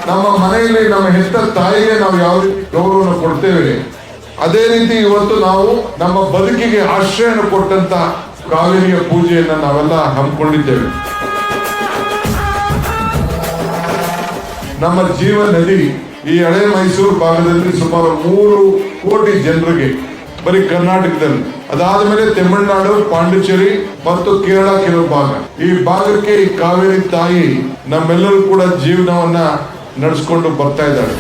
ನಮ್ಮ ಮನೆಯಲ್ಲಿ ನಮ್ಮ ಹೆತ್ತ ತಾಯಿಗೆ ನಾವು ಯಾವ ರೀತಿ ಗೌರವವನ್ನು ಕೊಡ್ತೇವೆ, ಅದೇ ರೀತಿ ಇವತ್ತು ನಾವು ನಮ್ಮ ಬದುಕಿಗೆ ಆಶ್ರಯನ ಕೊಟ್ಟಂತ ಕಾವೇರಿಯ ಪೂಜೆಯನ್ನ ನಾವೆಲ್ಲ ಹಮ್ಮಿಕೊಂಡಿದ್ದೇವೆ. ನಮ್ಮ ಜೀವ ನದಿ ಈ ಹಳೆ ಮೈಸೂರು ಭಾಗದಲ್ಲಿ ಸುಮಾರು 3 ಕೋಟಿ ಜನರಿಗೆ, ಬರೀ ಕರ್ನಾಟಕದಲ್ಲಿ, ಅದಾದ ಮೇಲೆ ತಮಿಳುನಾಡು, ಪಾಂಡಿಚೇರಿ ಮತ್ತು ಕೇರಳ ಕೆಲವು ಭಾಗ, ಈ ಭಾಗಕ್ಕೆ ಈ ಕಾವೇರಿ ತಾಯಿ ನಮ್ಮೆಲ್ಲರೂ ಕೂಡ ಜೀವನವನ್ನ ನಡೆಸ್ಕೊಂಡು ಬರ್ತಾ ಇದ್ದಾಳೆ.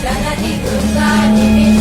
जगति दुर्गा